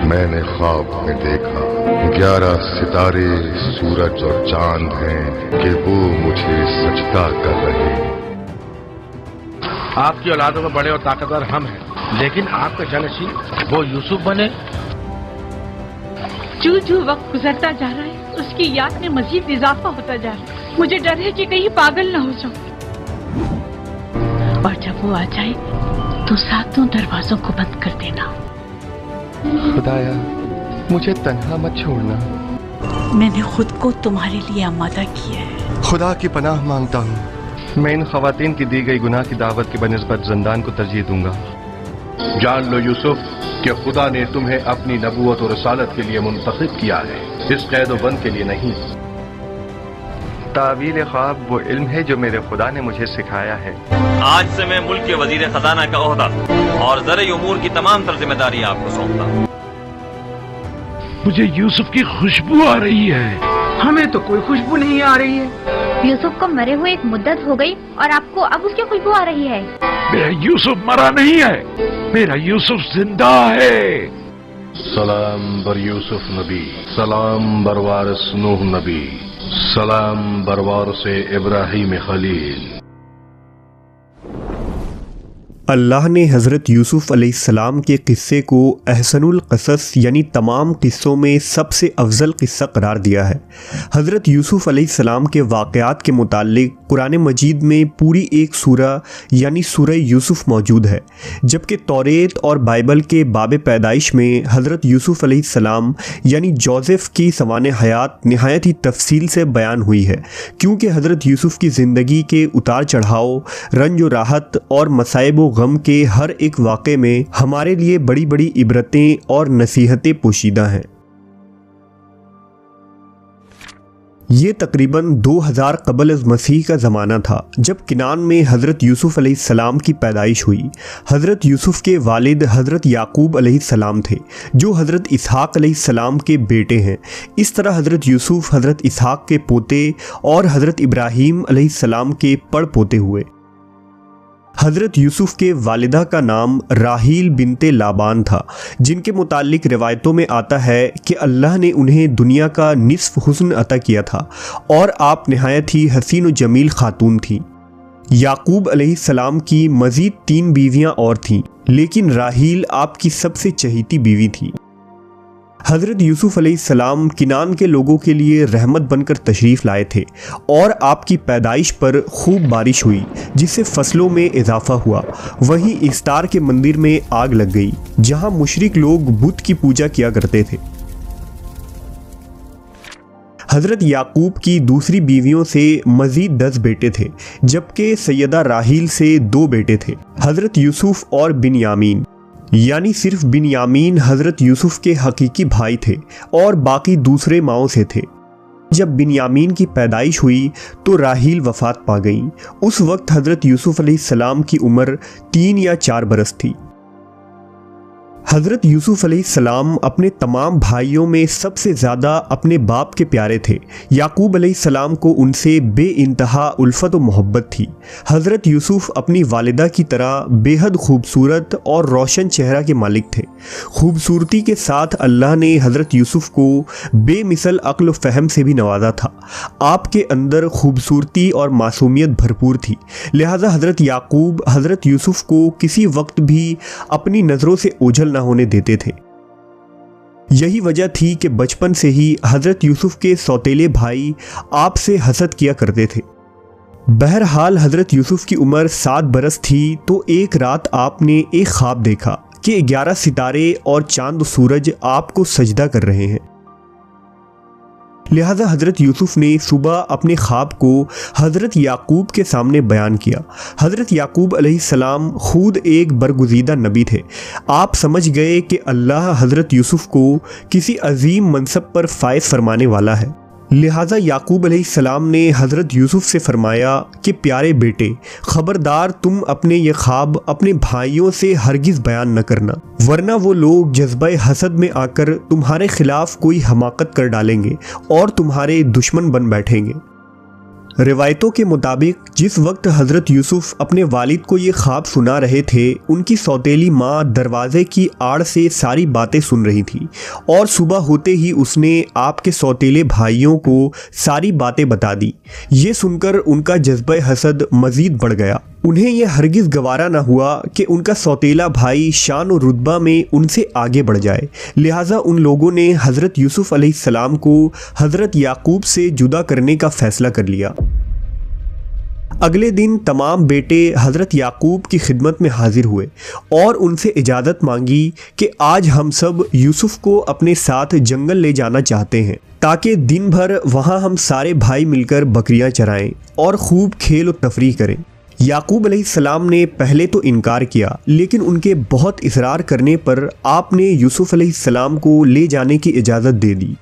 मैंने ख्वाब में देखा 11 सितारे, सूरज और चांद हैं कि वो मुझे सजदा कर रहे हैं। आपकी औलादों में बड़े और ताकतवर हम हैं, लेकिन आपका जानशीन वो यूसुफ बने। जो वक्त गुजरता जा रहा है उसकी याद में मजीद इजाफा होता जा रहा है। मुझे डर है कि कहीं पागल ना हो जाऊं, और जब वो आ जाए तो सातों दरवाजों को बंद कर देना। खुदाया, मुझे तन्हा मत छोड़ना। मैंने खुद को तुम्हारे लिए आमादा किया है। खुदा की पनाह मांगता हूँ। मैं इन खवातीन की दी गई गुनाह की दावत की बनिस्बत जिंदान को तरजीह दूंगा। जान लो यूसुफ कि खुदा ने तुम्हें अपनी नबूवत और रसालत के लिए मुंतखब किया है, इस कैद व बंद के लिए नहीं। तावील ख्वाब वो इल्म है जो मेरे खुदा ने मुझे सिखाया है। आज से मैं मुल्क के वजीर खजाना का ओहदा और ज़र उमूर की तमाम तर जिम्मेदारी आपको सौंपता हूँ। मुझे यूसुफ की खुशबू आ रही है। हमें तो कोई खुशबू नहीं आ रही है। यूसुफ को मरे हुए एक मुद्दत हो गई और आपको अब उसकी खुशबू आ रही है। मेरा यूसुफ मरा नहीं है, मेरा यूसुफ जिंदा है। सलाम बर यूसुफ नबी, सलाम बर वारिस नूह नबी, सलाम बर वारिस इब्राहीम खलील। अल्लाह ने हज़रत यूसुफ़ अलैहिस्सलाम के क़िस्से को अहसनुल क़सस यानी तमाम क़िस्सों में सबसे अफजल क़िस्सा करार दिया है। हज़रत यूसुफ़ अलैहिस्सलाम के वाक़यात के मुताल्लिक़ कुरान मजीद में पूरी एक सूरा यानी सूरह यूसुफ़ मौजूद है, जबकि तौरेत और बाइबल के बाब पैदाइश में हज़रत यूसुफ़ अलैहिस्सलाम यानी जोसेफ़ की सवाने हयात नहायत ही तफसील से बयान हुई है, क्योंकि हज़रत यूसुफ़ की ज़िंदगी के उतार चढ़ाव, रंज व राहत और मसाइब व गम के हर एक वाक़े में हमारे लिए बड़ी बड़ी इबरतें और नसीहतें पोशीदा हैं। ये तकरीबन 2000 क़ब्ल अज़ मसीह का ज़माना था जब किनान में हज़रत यूसुफ़ अलैहिस्सलाम की पैदाइश हुई। हज़रत यूसुफ़ के वालिद हज़रत याकूब अलैहिस्सलाम थे, जो हज़रत इसहाक़ अलैहिस्सलाम के बेटे हैं। इस तरह हज़रत यूसुफ़ हज़रत इसहाक़ के पोते और हज़रत इब्राहीम अलैहिस्सलाम के पड़ पोते हुए। हज़रत यूसुफ़ के वालिदा का नाम राहील बिनते लाबान था, जिनके मुतालिक रिवायतों में आता है कि अल्लाह ने उन्हें दुनिया का निस्फ़ हुस्न अता किया था और आप नहायत ही हसीन व जमील खातून थीं। याकूब अलैहिस्सलाम की मज़ीद 3 बीवियाँ और थीं, लेकिन राहील आपकी सबसे चहीती बीवी थी। हज़रत यूसुफ़ अलैहिस्सलाम किनान के लोगों के लिए रहमत बनकर तशरीफ़ लाए थे और आपकी पैदाइश पर खूब बारिश हुई, जिससे फसलों में इजाफ़ा हुआ। वहीं इस्तार के मंदिर में आग लग गई, जहां मुशरिक लोग बुत की पूजा किया करते थे। हज़रत याकूब की दूसरी बीवियों से मज़ीद 10 बेटे थे, जबकि सैयदा राहील से 2 बेटे थे, हज़रत यूसुफ़ और बिन्यामीन। यानी सिर्फ बिन्यामीन हज़रत यूसुफ़ के हकीकी भाई थे और बाकी दूसरे माओं से थे। जब बिन्यामीन की पैदाइश हुई तो राहील वफ़ात पा गई। उस वक्त हज़रत यूसुफ़ अलैहिस्सलाम की उम्र 3 या 4 बरस थी। हज़रत यूसुफ़ अलैहिस्सलाम अपने तमाम भाइयों में सबसे ज़्यादा अपने बाप के प्यारे थे। याकूब अलैहिस्सलाम को उनसे बेइंतहा उल्फत व मोहब्बत थी। हज़रत यूसुफ़ अपनी वालिदा की तरह बेहद खूबसूरत और रोशन चेहरा के मालिक थे। खूबसूरती के साथ अल्लाह ने हज़रत यूसुफ़ को बेमिसल अक्ल व फ़हम से भी नवाजा था। आपके अंदर खूबसूरती और मासूमियत भरपूर थी, लिहाजा हज़रत याकूब हज़रत यूसुफ़ को किसी वक्त भी अपनी नज़रों से ओझल होने देते थे। यही वजह थी कि बचपन से ही हज़रत यूसुफ़ के सौतेले भाई आपसे हसद किया करते थे। बहरहाल हज़रत यूसुफ़ की उम्र 7 बरस थी तो एक रात आपने एक ख्वाब देखा कि 11 सितारे और चांद सूरज आपको सजदा कर रहे हैं। लिहाजा हज़रत यूसुफ़ ने सुबह अपने ख्वाब को हज़रत याकूब के सामने बयान किया। हज़रत याकूब अलैहिस्सलाम खुद एक बरगुज़ीदा नबी थे। आप समझ गए कि अल्लाह हज़रत यूसुफ़ को किसी अजीम मनसब पर फ़ाइज़ फरमाने वाला है। लिहाजा याकूब अलैहिस्सलाम ने हज़रत यूसुफ़ से फ़रमाया कि प्यारे बेटे, ख़बरदार तुम अपने ये ख्वाब अपने भाइयों से हरगिज़ बयान न करना, वरना वो लोग जज्बे हसद में आकर तुम्हारे ख़िलाफ़ कोई हमाकत कर डालेंगे और तुम्हारे दुश्मन बन बैठेंगे। रिवायतों के मुताबिक जिस वक्त हज़रत यूसुफ अपने वालिद को ये ख्वाब सुना रहे थे, उनकी सौतेली माँ दरवाज़े की आड़ से सारी बातें सुन रही थी और सुबह होते ही उसने आपके सौतेले भाइयों को सारी बातें बता दी। ये सुनकर उनका जज्बे हसद मज़ीद बढ़ गया। उन्हें यह हरगिज़ गवारा न हुआ कि उनका सौतेला भाई शान और रुतबा में उनसे आगे बढ़ जाए। लिहाजा उन लोगों ने हज़रत यूसुफ अलैहिस्सलाम को हज़रत याकूब से जुदा करने का फ़ैसला कर लिया। अगले दिन तमाम बेटे हज़रत याकूब की खिदमत में हाजिर हुए और उनसे इजाज़त मांगी कि आज हम सब यूसुफ को अपने साथ जंगल ले जाना चाहते हैं ताकि दिन भर वहाँ हम सारे भाई मिलकर बकरियाँ चराएं और खूब खेल और तफरीह करें। याकूब अलैहिस्सलाम ने पहले तो इनकार किया, लेकिन उनके बहुत इसरार करने पर आपने यूसुफ अलैहिस्सलाम को ले जाने की इजाज़त दे दी।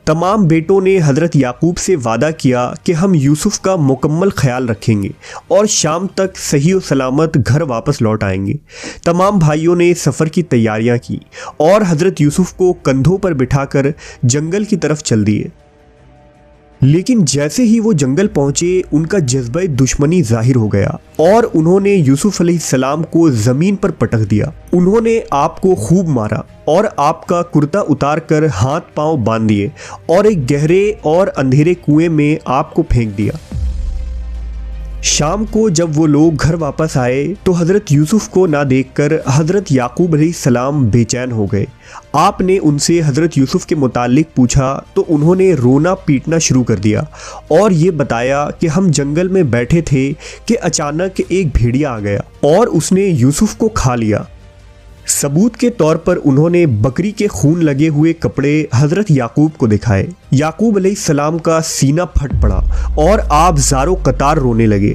तमाम बेटों ने हज़रत याकूब से वादा किया कि हम यूसुफ का मुकम्मल ख्याल रखेंगे और शाम तक सही और सलामत घर वापस लौट आएंगे। तमाम भाइयों ने सफ़र की तैयारियां की और हज़रत यूसुफ को कंधों पर बिठाकर जंगल की तरफ चल दिए। लेकिन जैसे ही वो जंगल पहुंचे, उनका जज्बे दुश्मनी जाहिर हो गया और उन्होंने यूसुफ अलैहिस्सलाम को ज़मीन पर पटक दिया। उन्होंने आपको खूब मारा और आपका कुर्ता उतार कर हाथ पांव बांध दिए और एक गहरे और अंधेरे कुएं में आपको फेंक दिया। शाम को जब वो लोग घर वापस आए तो हज़रत यूसुफ को ना देखकर हज़रत याकूब अलैहिस्सलाम बेचैन हो गए। आपने उनसे हज़रत यूसुफ के मुतालिक पूछा तो उन्होंने रोना पीटना शुरू कर दिया और ये बताया कि हम जंगल में बैठे थे कि अचानक एक भेड़िया आ गया और उसने यूसुफ को खा लिया। सबूत के तौर पर उन्होंने बकरी के खून लगे हुए कपड़े हज़रत याकूब को दिखाए। याकूब अलैहिस्सलाम का सीना फट पड़ा और आप ज़ारो कतार रोने लगे।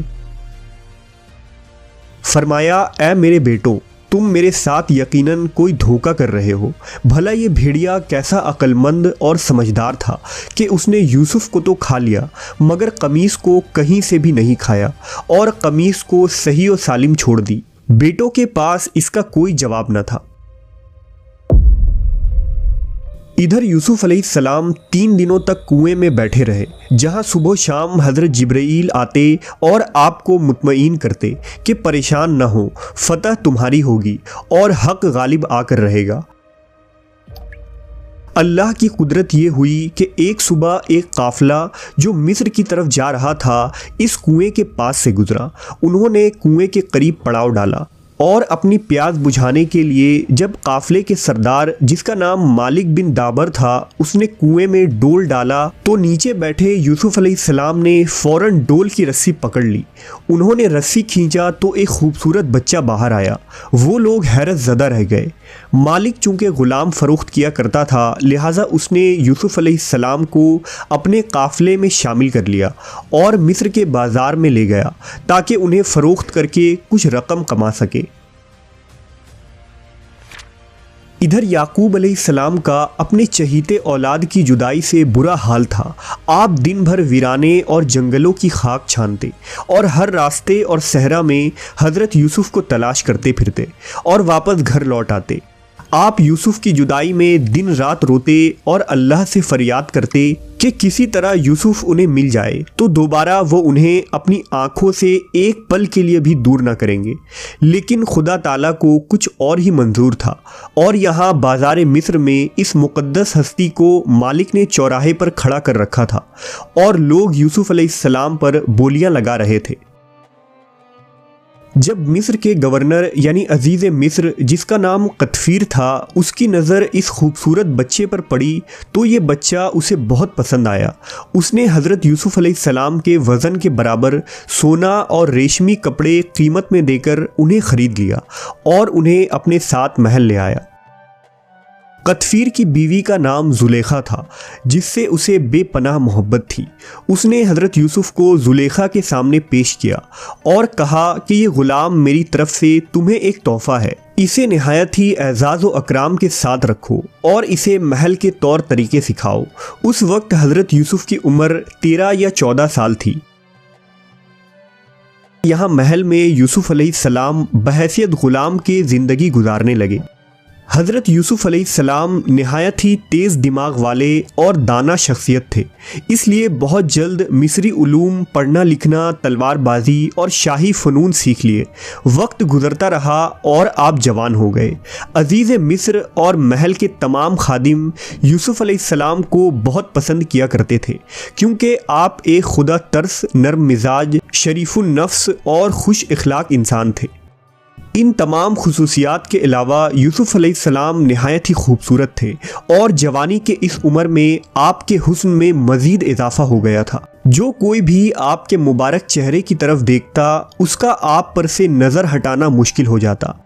फरमाया, ऐ मेरे बेटों, तुम मेरे साथ यकीनन कोई धोखा कर रहे हो। भला ये भेड़िया कैसा अक्लमंद और समझदार था कि उसने यूसुफ को तो खा लिया मगर कमीज़ को कहीं से भी नहीं खाया और कमीज़ को सही और सालिम छोड़ दी। बेटों के पास इसका कोई जवाब न था। इधर यूसुफ अलैहिस्सलाम 3 दिनों तक कुएं में बैठे रहे, जहां सुबह शाम हज़रत जिब्राईल आते और आपको मुतमईन करते कि परेशान न हो, फतह तुम्हारी होगी और हक गालिब आकर रहेगा। अल्लाह की कुदरत ये हुई कि एक सुबह एक काफ़िला जो मिस्र की तरफ जा रहा था, इस कुएं के पास से गुजरा। उन्होंने कुएं के करीब पड़ाव डाला और अपनी प्यास बुझाने के लिए जब काफ़िले के सरदार, जिसका नाम मालिक बिन दाबर था, उसने कुएं में डोल डाला तो नीचे बैठे यूसुफ अलैहिस्सलाम ने फ़ौरन डोल की रस्सी पकड़ ली। उन्होंने रस्सी खींचा तो एक खूबसूरत बच्चा बाहर आया। वो लोग हैरत ज़दा रह गए। मालिक चूँकि ग़ुलाम फ़रोख्त किया करता था, लिहाजा उसने यूसुफ अलैहिस्सलाम को अपने काफ़िले में शामिल कर लिया और मिस्र के बाज़ार में ले गया ताकि उन्हें फ़रोख्त करके कुछ रकम कमा सके। इधर याकूब अलैहिस्सलाम का अपने चहीते औलाद की जुदाई से बुरा हाल था। आप दिन भर वीराने और जंगलों की खाक छानते और हर रास्ते और सहरा में हज़रत यूसुफ को तलाश करते फिरते और वापस घर लौट आते। आप यूसुफ की जुदाई में दिन रात रोते और अल्लाह से फरियाद करते कि किसी तरह यूसुफ उन्हें मिल जाए तो दोबारा वो उन्हें अपनी आंखों से एक पल के लिए भी दूर ना करेंगे। लेकिन खुदा ताला को कुछ और ही मंजूर था और यहाँ बाज़ार मिस्र में इस मुक़द्दस हस्ती को मालिक ने चौराहे पर खड़ा कर रखा था और लोग यूसुफ अलैहिस्सलाम पर बोलियां लगा रहे थे। जब मिस्र के गवर्नर यानी अजीज़ मिस्र, जिसका नाम कतफ़ीर था, उसकी नज़र इस खूबसूरत बच्चे पर पड़ी तो ये बच्चा उसे बहुत पसंद आया। उसने हज़रत यूसुफ अलैहिस्सलाम के वज़न के बराबर सोना और रेशमी कपड़े कीमत में देकर उन्हें ख़रीद लिया और उन्हें अपने साथ महल ले आया। कतफ़ीर की बीवी का नाम ज़ुलेखा था, जिससे उसे बेपनाह मोहब्बत थी। उसने हज़रत यूसुफ को ज़ुलेखा के सामने पेश किया और कहा कि ये ग़ुलाम मेरी तरफ से तुम्हें एक तोहफ़ा है, इसे नहायत ही एज़ाज़ व अकराम के साथ रखो और इसे महल के तौर तरीके सिखाओ। उस वक्त हज़रत यूसुफ की उम्र 13 या 14 साल थी। यहाँ महल में यूसुफ अलैहिस्सलाम बहैसियत ग़ुलाम के ज़िंदगी गुजारने लगे। हज़रत यूसुफ अलैहिस्सलाम निहायत ही तेज़ दिमाग वाले और दाना शख्सियत थे, इसलिए बहुत जल्द मिस्री उलूम, पढ़ना लिखना, तलवारबाजी और शाही फ़नून सीख लिए। वक्त गुज़रता रहा और आप जवान हो गए। अज़ीज़ मिस्र और महल के तमाम खादिम यूसुफ अलैहिस्सलाम को बहुत पसंद किया करते थे, क्योंकि आप एक खुदा तरस, नर्म मिजाज, शरीफुन नफ्स और खुश इखलाक इंसान थे। इन तमाम खुसूसियात के अलावा यूसुफ अलैहिस्सलाम निहायत ही खूबसूरत थे और जवानी के इस उम्र में आपके हुस्न में मज़ीद इजाफा हो गया था। जो कोई भी आपके मुबारक चेहरे की तरफ देखता, उसका आप पर से नज़र हटाना मुश्किल हो जाता।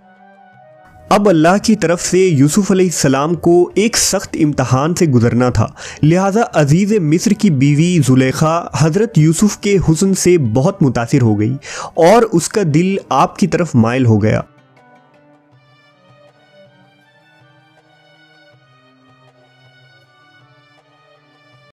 अब अल्लाह की तरफ से यूसुफ अलैहिस्सलाम को एक सख्त इम्तहान से गुजरना था, लिहाजा अजीज़ मिस्र की बीवी जुलेखा हज़रत यूसुफ के हुस्न से बहुत मुतासिर हो गई और उसका दिल आपकी तरफ माइल हो गया।